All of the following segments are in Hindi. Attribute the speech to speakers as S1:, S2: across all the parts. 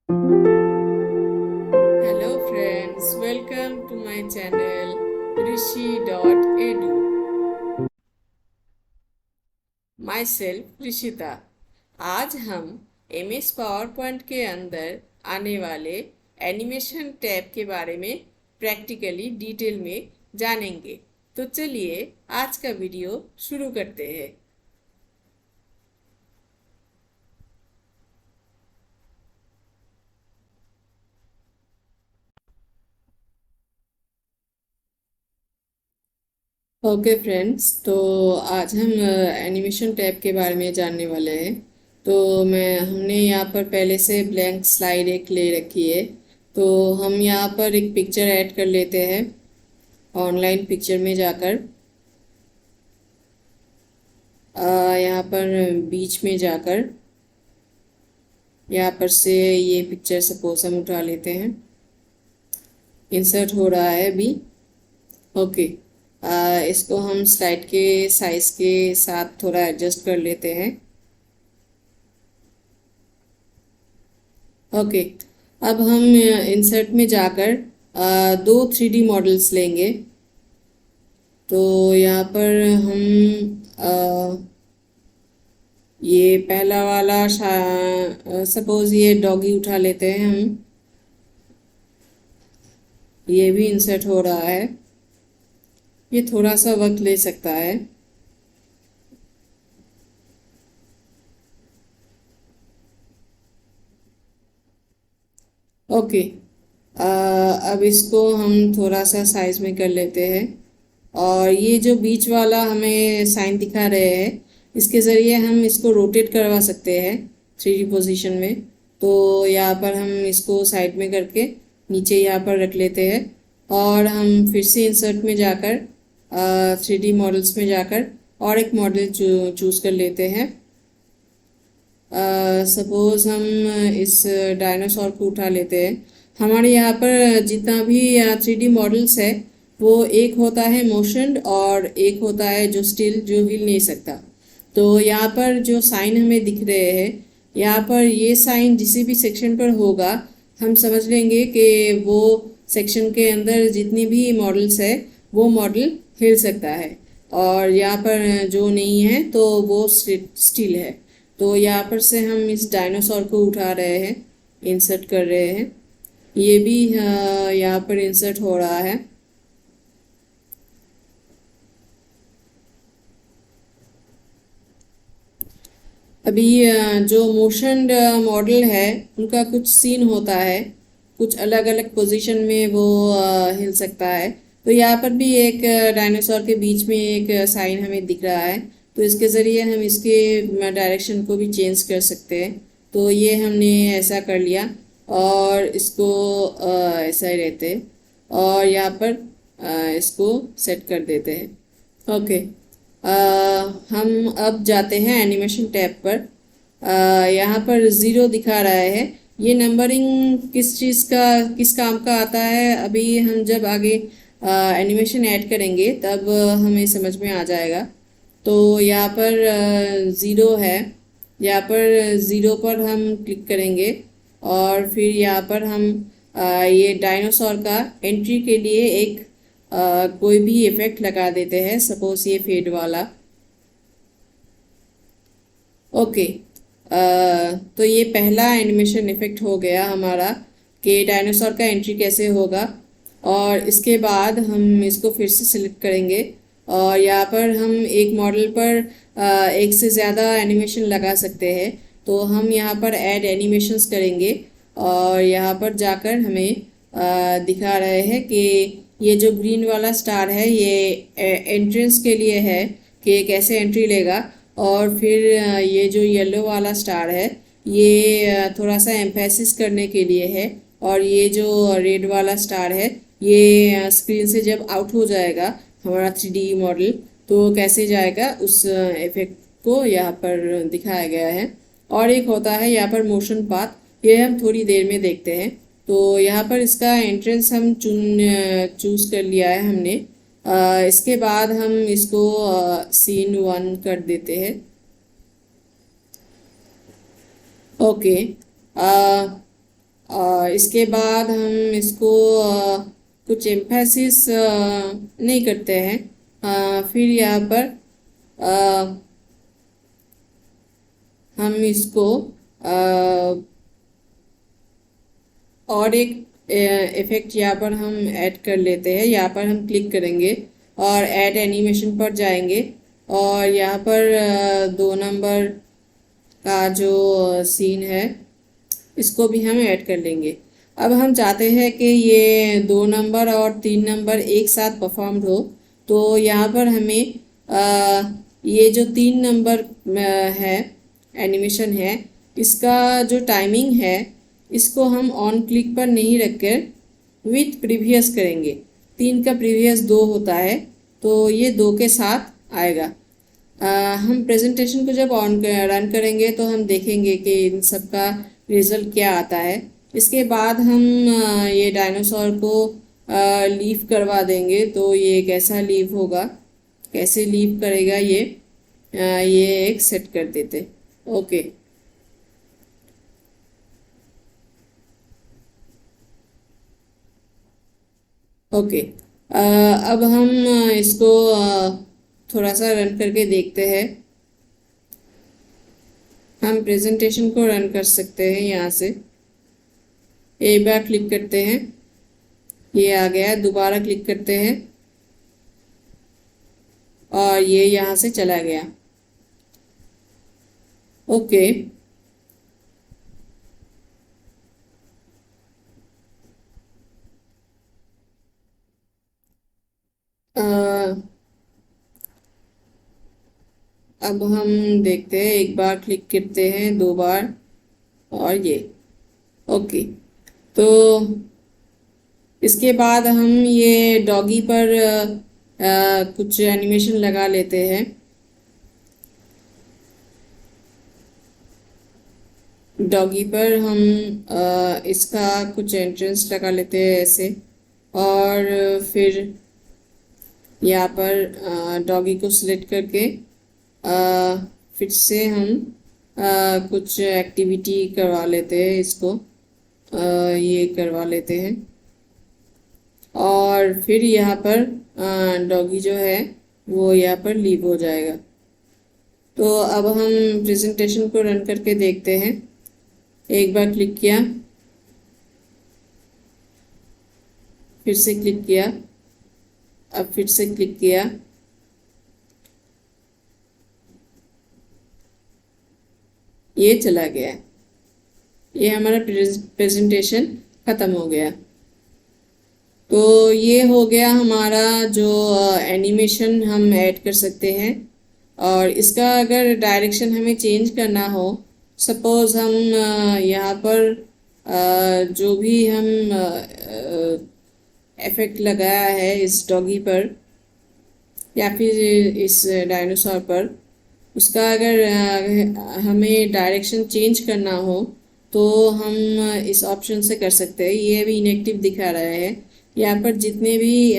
S1: Hello friends, welcome to my channel rishi.edu. Myself Rishita. आज हम MS पावर पॉइंट के अंदर आने वाले एनिमेशन टैब के बारे में प्रैक्टिकली डिटेल में जानेंगे। तो चलिए आज का वीडियो शुरू करते हैं। ओके फ्रेंड्स, तो आज हम एनिमेशन टैब के बारे में जानने वाले हैं। तो हमने यहाँ पर पहले से ब्लैंक स्लाइड एक ले रखी है। तो हम यहाँ पर एक पिक्चर ऐड कर लेते हैं ऑनलाइन पिक्चर में जाकर। यहाँ पर बीच में जाकर यहाँ पर से ये पिक्चर सपोज हम उठा लेते हैं। इंसर्ट हो रहा है अभी। ओके, इसको हम स्लाइड के साइज के साथ थोड़ा एडजस्ट कर लेते हैं। ओके, अब हम इंसर्ट में जाकर दो 3D मॉडल्स लेंगे। तो यहाँ पर हम ये पहला वाला सपोज ये डॉगी उठा लेते हैं हम। ये भी इंसर्ट हो रहा है। ये थोड़ा सा वक्त ले सकता है। ओके, अब इसको हम थोड़ा सा साइज में कर लेते हैं। और ये जो बीच वाला हमें साइन दिखा रहे हैं, इसके ज़रिए हम इसको रोटेट करवा सकते हैं 3D पोजीशन में। तो यहाँ पर हम इसको साइड में करके नीचे यहाँ पर रख लेते हैं। और हम फिर से इंसर्ट में जाकर 3D मॉडल्स में जाकर और एक मॉडल चूज़ कर लेते हैं। सपोज हम इस डायनासोर को उठा लेते हैं। हमारे यहाँ पर जितना भी 3D मॉडल्स है, वो एक होता है मोशन और एक होता है जो स्टिल, जो हिल नहीं सकता। तो यहाँ पर जो साइन हमें दिख रहे हैं, यहाँ पर ये साइन जिसी भी सेक्शन पर होगा, हम समझ लेंगे कि वो सेक्शन के अंदर जितनी भी मॉडल्स है वो मॉडल हिल सकता है। और यहाँ पर जो नहीं है तो वो स्टिल है। तो यहाँ पर से हम इस डायनासोर को उठा रहे हैं, इंसर्ट कर रहे हैं। ये भी यहाँ पर इंसर्ट हो रहा है। अभी जो मोशन मॉडल है उनका कुछ सीन होता है, कुछ अलग अलग पोजीशन में वो हिल सकता है। तो यहाँ पर भी एक डायनासोर के बीच में एक साइन हमें दिख रहा है। तो इसके ज़रिए हम इसके डायरेक्शन को भी चेंज कर सकते हैं। तो ये हमने ऐसा कर लिया और इसको ऐसा ही रहते हैं। और यहाँ पर इसको सेट कर देते हैं। ओके, हम अब जाते हैं एनिमेशन टैब पर। यहाँ पर ज़ीरो दिखा रहा है। ये नंबरिंग किस चीज़ का, किस काम का आता है, अभी हम जब आगे एनिमेशन ऐड करेंगे तब हमें समझ में आ जाएगा। तो यहाँ पर ज़ीरो है। यहाँ पर ज़ीरो पर हम क्लिक करेंगे और फिर यहाँ पर हम ये डायनासोर का एंट्री के लिए एक कोई भी इफेक्ट लगा देते हैं। सपोज ये फेड वाला। ओके, तो ये पहला एनिमेशन इफेक्ट हो गया हमारा कि डायनासोर का एंट्री कैसे होगा। और इसके बाद हम इसको फिर से सिलेक्ट करेंगे और यहाँ पर हम एक मॉडल पर एक से ज़्यादा एनिमेशन लगा सकते हैं। तो हम यहाँ पर ऐड एनिमेशंस करेंगे और यहाँ पर जाकर हमें दिखा रहे हैं कि ये जो ग्रीन वाला स्टार है ये एंट्रेंस के लिए है कि कैसे एंट्री लेगा। और फिर ये जो येलो वाला स्टार है ये थोड़ा सा एम्फेसिस करने के लिए है। और ये जो रेड वाला स्टार है ये स्क्रीन से जब आउट हो जाएगा हमारा 3D मॉडल, तो कैसे जाएगा उस इफेक्ट को यहाँ पर दिखाया गया है। और एक होता है यहाँ पर मोशन पाथ, ये हम थोड़ी देर में देखते हैं। तो यहाँ पर इसका एंट्रेंस हम चूज़ कर लिया है हमने। इसके बाद हम इसको सीन 1 कर देते हैं। ओके, इसके बाद हम इसको कुछ एम्फेसिस नहीं करते हैं। फिर यहाँ पर हम इसको और एक इफेक्ट यहाँ पर हम ऐड कर लेते हैं। यहाँ पर हम क्लिक करेंगे और ऐड एनिमेशन पर जाएंगे और यहाँ पर 2 नंबर का जो सीन है इसको भी हम ऐड कर लेंगे। अब हम चाहते हैं कि ये 2 नंबर और 3 नंबर एक साथ परफॉर्म्ड हो, तो यहाँ पर हमें ये जो 3 नंबर है एनिमेशन है, इसका जो टाइमिंग है इसको हम ऑन क्लिक पर नहीं रखकर विथ प्रीवियस करेंगे। 3 का प्रीवियस 2 होता है, तो ये 2 के साथ आएगा। हम प्रेजेंटेशन को जब ऑन रन करेंगे तो हम देखेंगे कि इन सब का रिजल्ट क्या आता है। इसके बाद हम ये डायनासोर को लीव करवा देंगे, तो ये कैसा लीव होगा, कैसे लीव करेगा ये एक सेट कर देते। Okay, okay. अब हम इसको थोड़ा सा रन करके देखते हैं। हम प्रेजेंटेशन को रन कर सकते हैं यहाँ से। एक बार क्लिक करते हैं, ये आ गया। दोबारा क्लिक करते हैं और ये यहाँ से चला गया। ओके, अब हम देखते हैं, एक बार क्लिक करते हैं, 2 बार, और ये ओके। तो इसके बाद हम ये डॉगी पर कुछ एनिमेशन लगा लेते हैं। डॉगी पर हम इसका कुछ एंट्रेंस लगा लेते हैं ऐसे, और फिर यहाँ पर डॉगी को सिलेक्ट करके फिर से हम कुछ एक्टिविटी करवा लेते हैं। इसको ये करवा लेते हैं और फिर यहाँ पर डॉगी जो है वो यहाँ पर लीव हो जाएगा। तो अब हम प्रेजेंटेशन को रन करके देखते हैं। एक बार क्लिक किया, फिर से क्लिक किया, अब फिर से क्लिक किया, ये चला गया। ये हमारा प्रेजेंटेशन ख़त्म हो गया। तो ये हो गया हमारा जो एनिमेशन हम ऐड कर सकते हैं। और इसका अगर डायरेक्शन हमें चेंज करना हो, सपोज़ हम यहाँ पर जो भी हम इफ़ेक्ट लगाया है इस डॉगी पर या फिर इस डायनासोर पर, उसका अगर हमें डायरेक्शन चेंज करना हो तो हम इस ऑप्शन से कर सकते हैं। ये भी इनएक्टिव दिखा रहा है। यहाँ पर जितने भी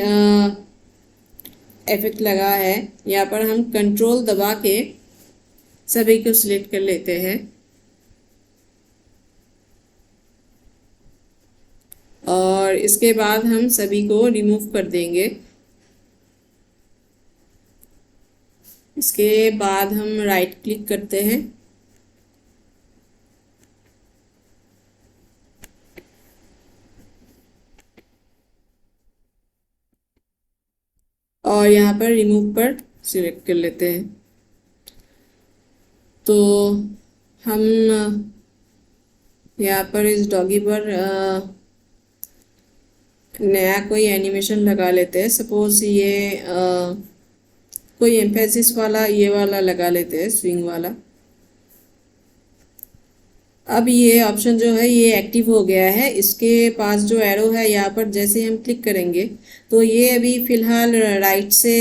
S1: इफेक्ट लगा है, यहाँ पर हम कंट्रोल दबा के सभी को सिलेक्ट कर लेते हैं और इसके बाद हम सभी को रिमूव कर देंगे। इसके बाद हम राइट क्लिक करते हैं और यहाँ पर रिमूव पर सिलेक्ट कर लेते हैं। तो हम यहाँ पर इस डॉगी पर नया कोई एनिमेशन लगा लेते हैं। सपोज ये कोई एम्फेसिस वाला ये वाला लगा लेते हैं, स्विंग वाला। अब ये ऑप्शन जो है ये एक्टिव हो गया है। इसके पास जो एरो है यहाँ पर जैसे हम क्लिक करेंगे तो ये अभी फ़िलहाल राइट से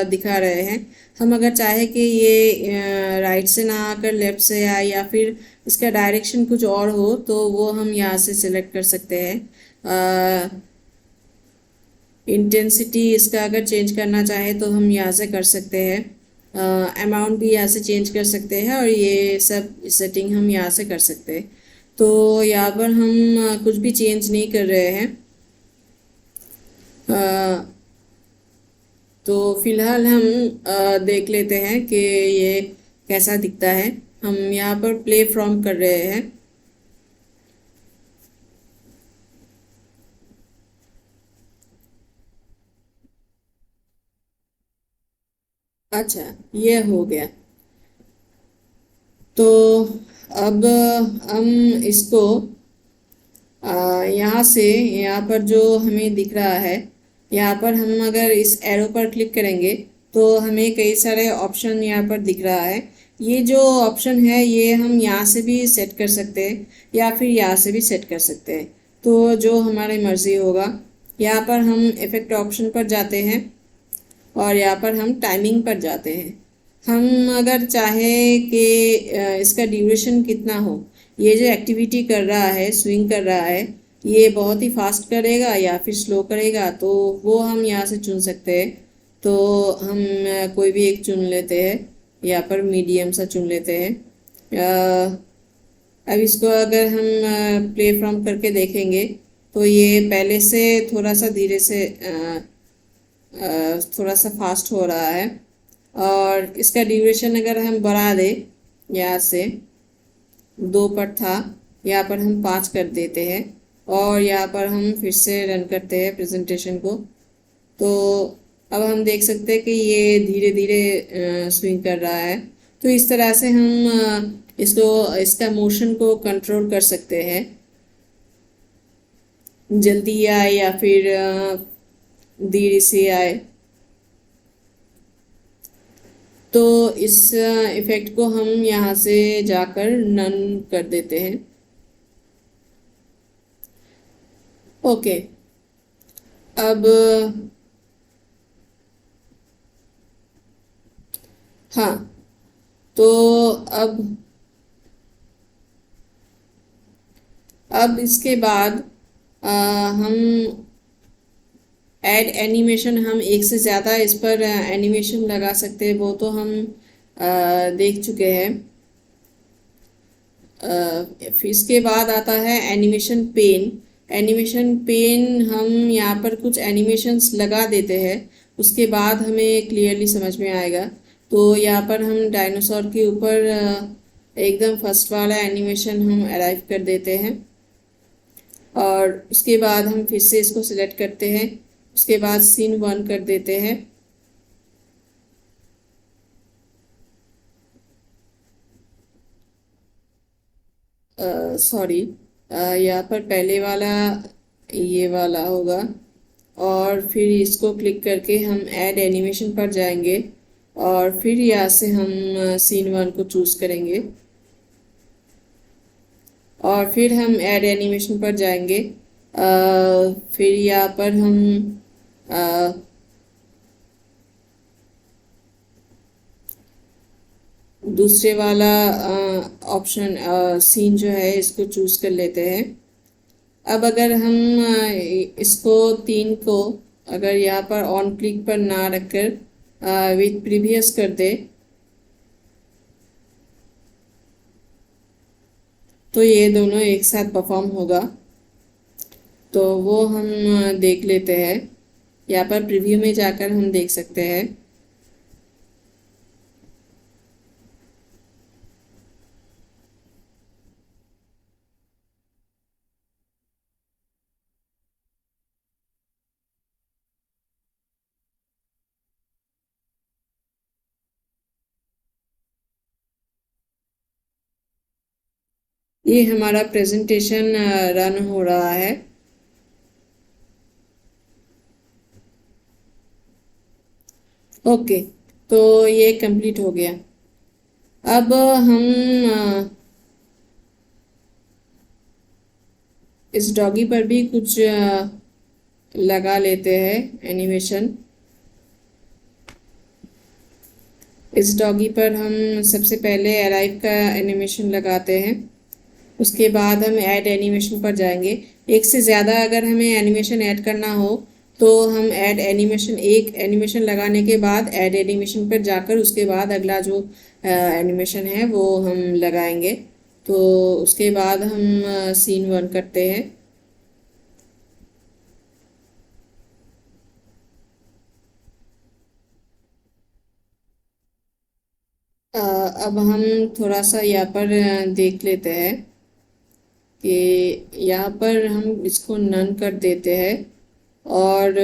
S1: दिखा रहे हैं। हम अगर चाहे कि ये राइट से ना आकर लेफ़्ट से आए या फिर इसका डायरेक्शन कुछ और हो तो वो हम यहाँ से सिलेक्ट कर सकते हैं। इंटेंसिटी इसका अगर चेंज करना चाहे तो हम यहाँ से कर सकते हैं। अमाउंट भी यहाँ से चेंज कर सकते हैं और ये सब सेटिंग हम यहाँ से कर सकते हैं। तो यहाँ पर हम कुछ भी चेंज नहीं कर रहे हैं। तो फिलहाल हम देख लेते हैं कि ये कैसा दिखता है। हम यहाँ पर प्ले फ्रॉम कर रहे हैं। अच्छा, ये हो गया। तो अब हम इसको यहाँ से, यहाँ पर जो हमें दिख रहा है, यहाँ पर हम अगर इस एरो पर क्लिक करेंगे तो हमें कई सारे ऑप्शन यहाँ पर दिख रहा है। ये जो ऑप्शन है ये हम यहाँ से भी सेट कर सकते हैं या फिर यहाँ से भी सेट कर सकते हैं, तो जो हमारी मर्ज़ी होगा। यहाँ पर हम इफ़ेक्ट ऑप्शन पर जाते हैं और यहाँ पर हम टाइमिंग पर जाते हैं। हम अगर चाहें कि इसका ड्यूरेशन कितना हो, ये जो एक्टिविटी कर रहा है, स्विंग कर रहा है, ये बहुत ही फास्ट करेगा या फिर स्लो करेगा, तो वो हम यहाँ से चुन सकते हैं। तो हम कोई भी एक चुन लेते हैं, यहाँ पर मीडियम सा चुन लेते हैं। अब इसको अगर हम प्ले फ्रॉम करके देखेंगे तो ये पहले से थोड़ा सा धीरे से थोड़ा सा फास्ट हो रहा है। और इसका ड्यूरेशन अगर हम बढ़ा दें, यहाँ से 2 पर था, यहाँ पर हम 5 कर देते हैं और यहाँ पर हम फिर से रन करते हैं प्रेजेंटेशन को, तो अब हम देख सकते हैं कि ये धीरे धीरे स्विंग कर रहा है। तो इस तरह से हम इसका मोशन को कंट्रोल कर सकते हैं, जल्दी आए या फिर धीरे से आए। तो इस इफ़ेक्ट को हम यहाँ से जाकर नन कर देते हैं। ओके, अब हाँ, तो अब इसके बाद हम ऐड एनिमेशन, हम एक से ज़्यादा इस पर एनिमेशन लगा सकते हैं, वो तो हम देख चुके हैं। फिर इसके बाद आता है एनिमेशन पेन। एनिमेशन पेन हम यहाँ पर कुछ एनिमेशंस लगा देते हैं, उसके बाद हमें क्लियरली समझ में आएगा। तो यहाँ पर हम डायनासोर के ऊपर एकदम फर्स्ट वाला एनिमेशन हम अराइव कर देते हैं और उसके बाद हम फिर से इसको सिलेक्ट करते हैं। उसके बाद सीन 1 कर देते हैं। सॉरी, यहाँ पर पहले वाला ये वाला होगा और फिर इसको क्लिक करके हम ऐड एनिमेशन पर जाएंगे और फिर यहाँ से हम सीन 1 को चूज़ करेंगे और फिर हम ऐड एनिमेशन पर जाएंगे। फिर यहाँ पर हम दूसरे वाला ऑप्शन सीन जो है इसको चूज़ कर लेते हैं। अब अगर हम इसको 3 को अगर यहाँ पर ऑन क्लिक पर ना रखकर विथ प्रीवियस कर दे तो ये दोनों एक साथ परफॉर्म होगा। तो वो हम देख लेते हैं, यहाँ पर प्रीव्यू में जाकर हम देख सकते हैं। ये हमारा प्रेजेंटेशन रन हो रहा है। ओके, तो ये कंप्लीट हो गया। अब हम इस डॉगी पर भी कुछ लगा लेते हैं एनिमेशन। इस डॉगी पर हम सबसे पहले अराइव का एनिमेशन लगाते हैं, उसके बाद हम ऐड एनिमेशन पर जाएंगे। एक से ज़्यादा अगर हमें एनिमेशन ऐड करना हो तो हम ऐड एनिमेशन, एक एनिमेशन लगाने के बाद ऐड एनिमेशन पर जाकर उसके बाद अगला जो एनिमेशन है वो हम लगाएंगे। तो उसके बाद हम सीन 1 करते हैं। अब हम थोड़ा सा यहाँ पर देख लेते हैं कि यहाँ पर हम इसको नन कर देते हैं और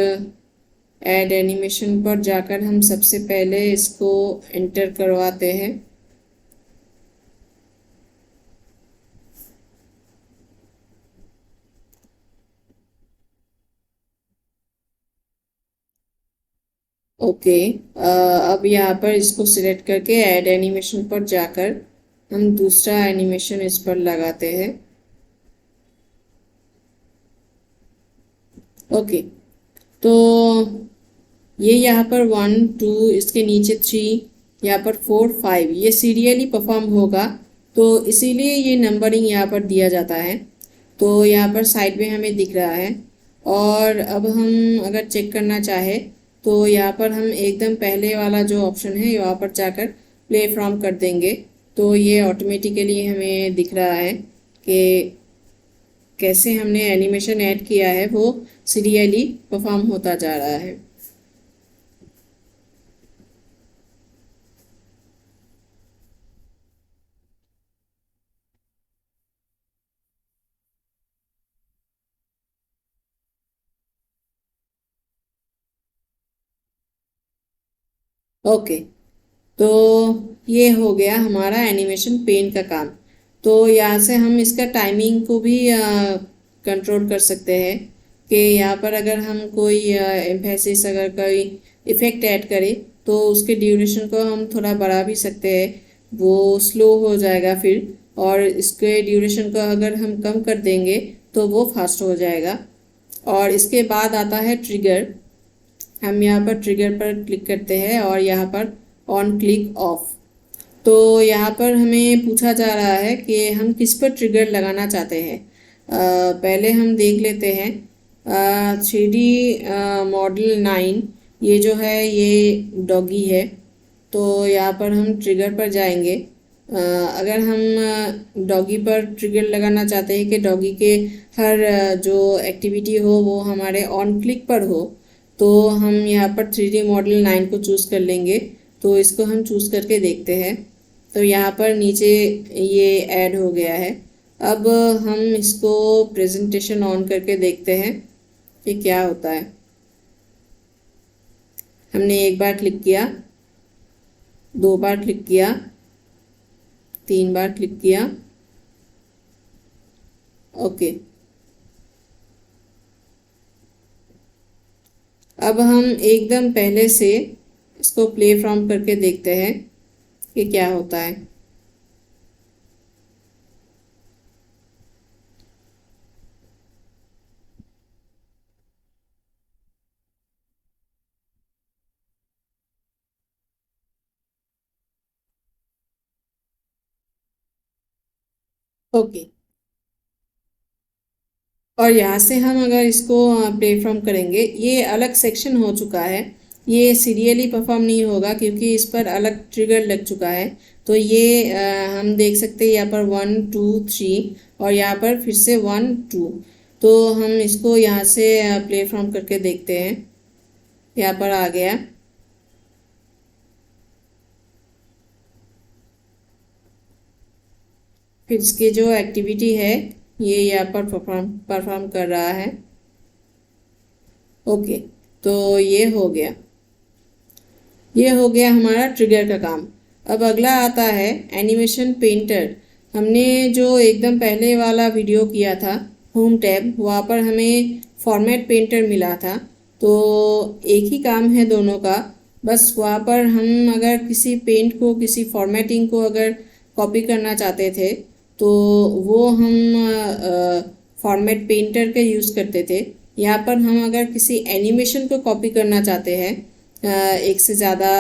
S1: ऐड एनिमेशन पर जाकर हम सबसे पहले इसको एंटर करवाते हैं। ओके, अब यहाँ पर इसको सिलेक्ट करके ऐड एनिमेशन पर जाकर हम दूसरा एनिमेशन इस पर लगाते हैं। ओके, तो ये यहाँ पर 1 2, इसके नीचे 3, यहाँ पर 4 5 ये सीरियली परफॉर्म होगा, तो इसीलिए ये नंबरिंग यहाँ पर दिया जाता है। तो यहाँ पर साइड में हमें दिख रहा है। और अब हम अगर चेक करना चाहे तो यहाँ पर हम एकदम पहले वाला जो ऑप्शन है यहाँ पर जाकर प्ले फ्रॉम कर देंगे, तो ये ऑटोमेटिकली हमें दिख रहा है कि कैसे हमने एनिमेशन ऐड किया है वो सीरियली परफॉर्म होता जा रहा है। ओके, तो ये हो गया हमारा एनिमेशन पेन का काम। तो यहाँ से हम इसका टाइमिंग को भी कंट्रोल कर सकते हैं कि यहाँ पर अगर हम कोई एम्फेसिस, अगर कोई इफ़ेक्ट ऐड करें तो उसके ड्यूरेशन को हम थोड़ा बढ़ा भी सकते हैं, वो स्लो हो जाएगा फिर। और इसके ड्यूरेशन को अगर हम कम कर देंगे तो वो फास्ट हो जाएगा। और इसके बाद आता है ट्रिगर। हम यहाँ पर ट्रिगर पर क्लिक करते हैं और यहाँ पर ऑन क्लिक ऑफ। तो यहाँ पर हमें पूछा जा रहा है कि हम किस पर ट्रिगर लगाना चाहते हैं। पहले हम देख लेते हैं 3D मॉडल 9, ये जो है ये डॉगी है। तो यहाँ पर हम ट्रिगर पर जाएंगे। अगर हम डॉगी पर ट्रिगर लगाना चाहते हैं कि डॉगी के हर जो एक्टिविटी हो वो हमारे ऑन क्लिक पर हो, तो हम यहाँ पर 3D मॉडल 9 को चूज़ कर लेंगे। तो इसको हम चूज़ करके देखते हैं। तो यहाँ पर नीचे ये ऐड हो गया है। अब हम इसको प्रेजेंटेशन ऑन करके देखते हैं कि क्या होता है। हमने एक बार क्लिक किया, 2 बार क्लिक किया, 3 बार क्लिक किया। ओके, अब हम एकदम पहले से इसको प्ले फ्रॉम करके देखते हैं कि क्या होता है। ओके, और यहाँ से हम अगर इसको प्ले फ्रॉम करेंगे, ये अलग सेक्शन हो चुका है, ये सीरियली परफॉर्म नहीं होगा क्योंकि इस पर अलग ट्रिगर लग चुका है। तो ये हम देख सकते हैं यहाँ पर 1 2 3 और यहाँ पर फिर से 1 2। तो हम इसको यहाँ से प्ले फ्रॉम करके देखते हैं। यहाँ पर आ गया। फिर इसकी जो एक्टिविटी है ये यहाँ पर परफॉर्म कर रहा है। ओके, तो ये हो गया हमारा ट्रिगर का काम। अब अगला आता है एनिमेशन पेंटर। हमने जो एकदम पहले वाला वीडियो किया था होम टैब, वहाँ पर हमें फॉर्मेट पेंटर मिला था। तो एक ही काम है दोनों का, बस वहाँ पर हम अगर किसी पेंट को, किसी फॉर्मेटिंग को अगर कॉपी करना चाहते थे तो वो हम फॉर्मेट पेंटर का यूज़ करते थे। यहाँ पर हम अगर किसी एनिमेशन को कॉपी करना चाहते हैं, एक से ज़्यादा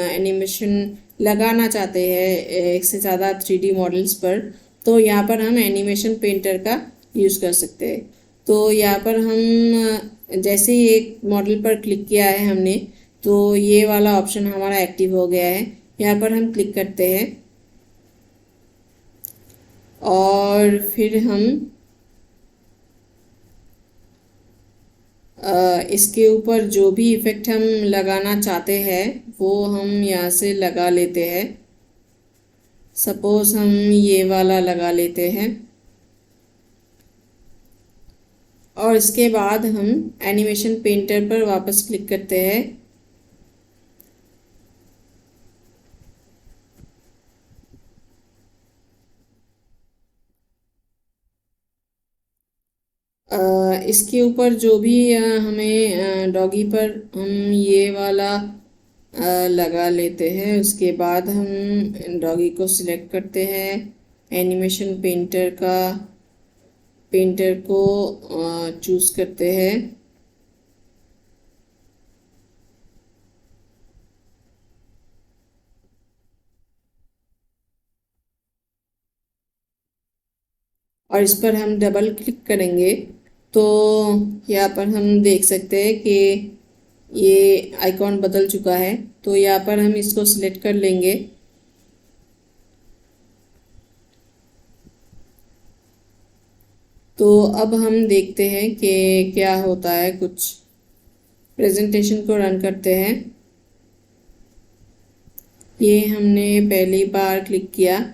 S1: एनिमेशन लगाना चाहते हैं एक से ज़्यादा 3D मॉडल्स पर, तो यहाँ पर हम एनिमेशन पेंटर का यूज़ कर सकते हैं। तो यहाँ पर हम जैसे ही एक मॉडल पर क्लिक किया है हमने, तो ये वाला ऑप्शन हमारा एक्टिव हो गया है। यहाँ पर हम क्लिक करते हैं और फिर हम इसके ऊपर जो भी इफ़ेक्ट हम लगाना चाहते हैं वो हम यहाँ से लगा लेते हैं। सपोज़ हम ये वाला लगा लेते हैं और इसके बाद हम एनिमेशन पेंटर पर वापस क्लिक करते हैं। इसके ऊपर जो भी हमें डॉगी पर हम ये वाला लगा लेते हैं। उसके बाद हम डॉगी को सिलेक्ट करते हैं, एनिमेशन पेंटर को चूज़ करते हैं। और इस पर हम डबल क्लिक करेंगे तो यहाँ पर हम देख सकते हैं कि ये आइकॉन बदल चुका है। तो यहाँ पर हम इसको सिलेक्ट कर लेंगे। तो अब हम देखते हैं कि क्या होता है। कुछ प्रेजेंटेशन को रन करते हैं। ये हमने पहली बार क्लिक किया।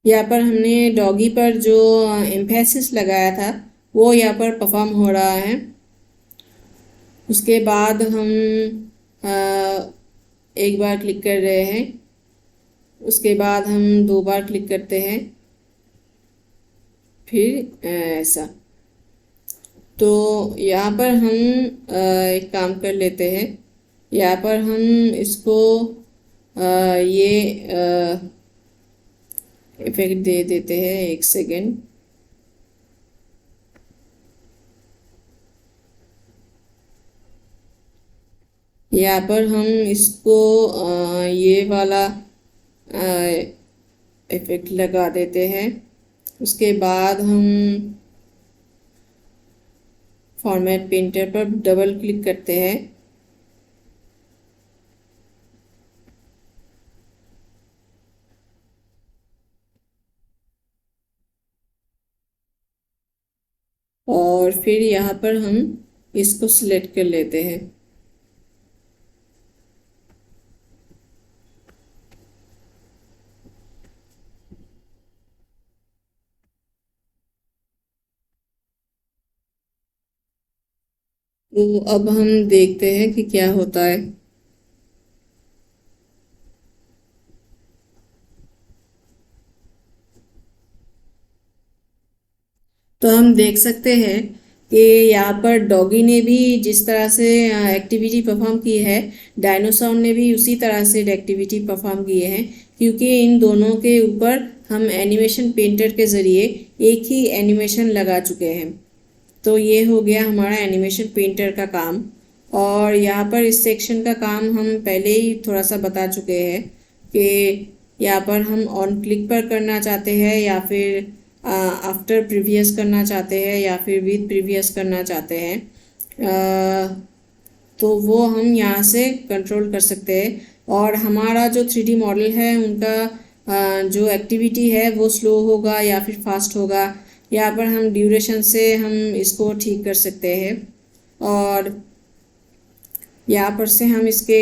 S1: यहाँ पर हमने डॉगी पर जो एम्फेसिस लगाया था वो यहाँ पर परफॉर्म हो रहा है। उसके बाद हम एक बार क्लिक कर रहे हैं, उसके बाद हम दो बार क्लिक करते हैं, फिर ऐसा। तो यहाँ पर हम एक काम कर लेते हैं। यहाँ पर हम इसको ये इफेक्ट दे देते हैं। एक सेकेंड। यहाँ पर हम इसको ये वाला इफेक्ट लगा देते हैं। उसके बाद हम फॉर्मेट पेंटर पर डबल क्लिक करते हैं। और फिर यहाँ पर हम इसको सिलेक्ट कर लेते हैं। तो अब हम देखते हैं कि क्या होता है। तो हम देख सकते हैं कि यहाँ पर डॉगी ने भी जिस तरह से एक्टिविटी परफॉर्म की है, डायनासोर ने भी उसी तरह से एक्टिविटी परफॉर्म किए हैं, क्योंकि इन दोनों के ऊपर हम एनिमेशन पेंटर के ज़रिए एक ही एनिमेशन लगा चुके हैं। तो ये हो गया हमारा एनिमेशन पेंटर का काम। और यहाँ पर इस सेक्शन का काम हम पहले ही थोड़ा सा बता चुके हैं कि यहाँ पर हम ऑन क्लिक पर करना चाहते हैं या फिर आफ्टर प्रीवियस करना चाहते हैं या फिर विद प्रीवियस करना चाहते हैं। तो वो हम यहाँ से कंट्रोल कर सकते हैं। और हमारा जो 3D मॉडल है उनका जो एक्टिविटी है वो स्लो होगा या फिर फास्ट होगा, यहाँ पर हम ड्यूरेशन से हम इसको ठीक कर सकते हैं। और यहाँ पर से हम इसके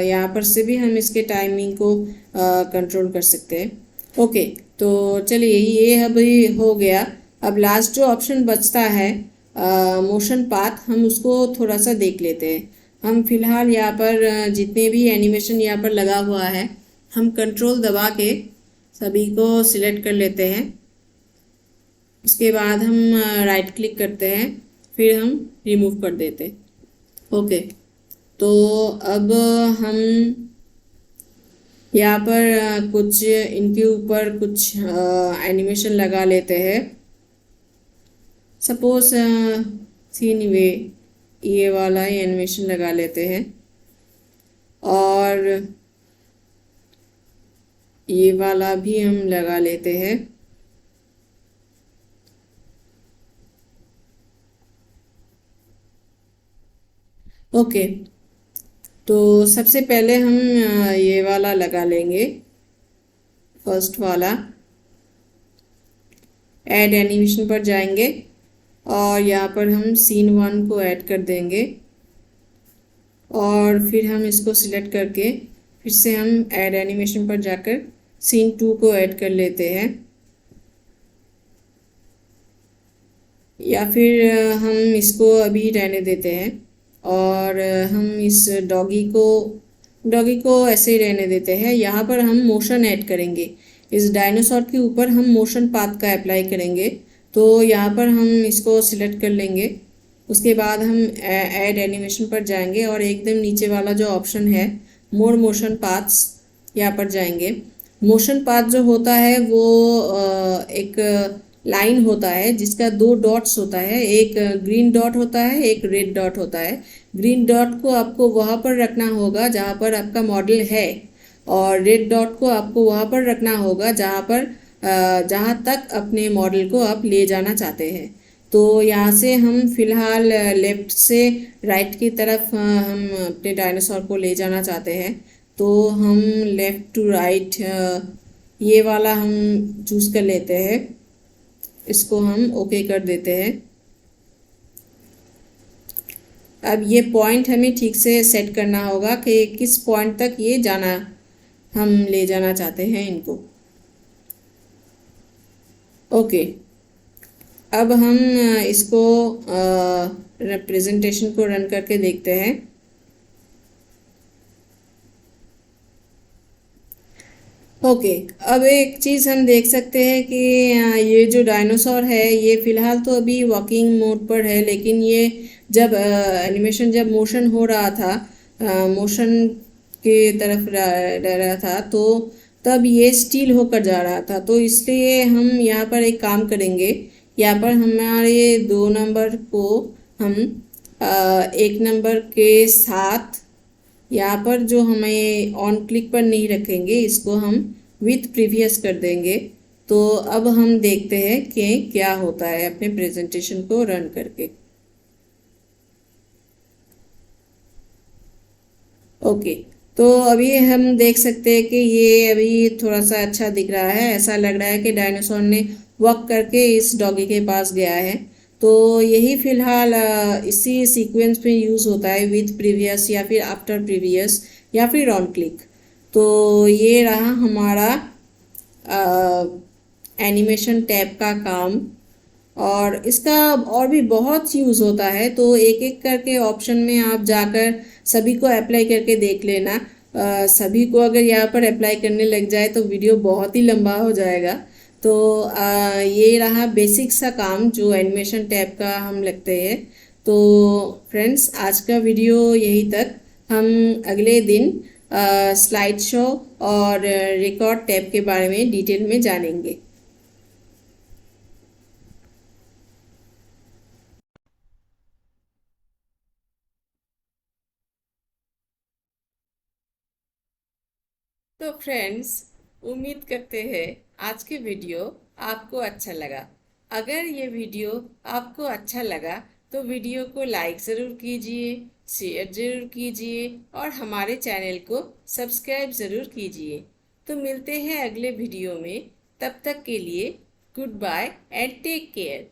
S1: यहाँ पर से भी हम इसके टाइमिंग को कंट्रोल कर सकते हैं। ओके, तो चलिए ये अभी हो गया। अब लास्ट जो ऑप्शन बचता है मोशन पाथ, हम उसको थोड़ा सा देख लेते हैं। हम फिलहाल यहाँ पर जितने भी एनिमेशन यहाँ पर लगा हुआ है हम कंट्रोल दबा के सभी को सिलेक्ट कर लेते हैं। उसके बाद हम राइट क्लिक करते हैं, फिर हम रिमूव कर देते हैं। ओके, तो अब हम यहाँ पर कुछ इनके ऊपर कुछ एनिमेशन लगा लेते हैं। सपोज सीन वे ये वाला ही एनिमेशन लगा लेते हैं और ये वाला भी हम लगा लेते हैं। ओके, तो सबसे पहले हम ये वाला लगा लेंगे, फर्स्ट वाला। ऐड एनिमेशन पर जाएंगे और यहाँ पर हम सीन 1 को ऐड कर देंगे और फिर हम इसको सिलेक्ट करके फिर से हम ऐड एनिमेशन पर जाकर सीन 2 को ऐड कर लेते हैं। या फिर हम इसको अभी रहने देते हैं और हम इस डॉगी को ऐसे ही रहने देते हैं। यहाँ पर हम मोशन ऐड करेंगे, इस डायनासोर के ऊपर हम मोशन पाथ का अप्लाई करेंगे। तो यहाँ पर हम इसको सिलेक्ट कर लेंगे, उसके बाद हम ऐड एनिमेशन पर जाएंगे और एकदम नीचे वाला जो ऑप्शन है मोर मोशन पाथ्स, यहाँ पर जाएंगे। मोशन पाथ जो होता है वो एक लाइन होता है जिसका 2 डॉट्स होता है, एक ग्रीन डॉट होता है, एक रेड डॉट होता है। ग्रीन डॉट को आपको वहाँ पर रखना होगा जहाँ पर आपका मॉडल है और रेड डॉट को आपको वहाँ पर रखना होगा जहाँ तक अपने मॉडल को आप ले जाना चाहते हैं। तो यहाँ से हम फिलहाल लेफ्ट से राइट की तरफ हम अपने डायनासोर को ले जाना चाहते हैं। तो हम लेफ्ट टू राइट ये वाला हम चूज़ कर लेते हैं, इसको हम ओके कर देते हैं। अब ये पॉइंट हमें ठीक से सेट करना होगा कि किस पॉइंट तक ये जाना, हम ले जाना चाहते हैं इनको। ओके, अब हम इसको रिप्रेजेंटेशन को रन करके देखते हैं। ओके, अब एक चीज़ हम देख सकते हैं कि ये जो डायनासोर है ये फ़िलहाल तो अभी वॉकिंग मोड पर है, लेकिन ये जब एनिमेशन जब मोशन हो रहा था, मोशन के तरफ रह रहा था, तो तब ये स्टील होकर जा रहा था। तो इसलिए हम यहाँ पर एक काम करेंगे, यहाँ पर हमारे 2 नंबर को हम 1 नंबर के साथ यहाँ पर जो हमें ऑन क्लिक पर नहीं रखेंगे, इसको हम विथ प्रीवियस कर देंगे। तो अब हम देखते हैं कि क्या होता है अपने प्रेजेंटेशन को रन करके। ओके, तो अभी हम देख सकते हैं कि ये अभी थोड़ा सा अच्छा दिख रहा है, ऐसा लग रहा है कि डायनासोर ने वॉक करके इस डॉगी के पास गया है। तो यही फिलहाल इसी सीक्वेंस में यूज़ होता है, विथ प्रीवियस या फिर आफ्टर प्रीवियस या फिर ऑन क्लिक। तो ये रहा हमारा एनिमेशन टैब का काम, और इसका और भी बहुत यूज़ होता है। तो एक एक करके ऑप्शन में आप जाकर सभी को अप्लाई करके देख लेना। सभी को अगर यहाँ पर अप्लाई करने लग जाए तो वीडियो बहुत ही लंबा हो जाएगा। तो ये रहा बेसिक सा काम जो एनिमेशन टैब का हम लगते हैं। तो फ्रेंड्स, आज का वीडियो यही तक। हम अगले दिन स्लाइड शो और रिकॉर्ड टैब के बारे में डिटेल में जानेंगे। तो फ्रेंड्स, उम्मीद करते हैं आज के वीडियो आपको अच्छा लगा। अगर ये वीडियो आपको अच्छा लगा तो वीडियो को लाइक ज़रूर कीजिए, शेयर ज़रूर कीजिए और हमारे चैनल को सब्सक्राइब ज़रूर कीजिए। तो मिलते हैं अगले वीडियो में, तब तक के लिए goodbye and take care.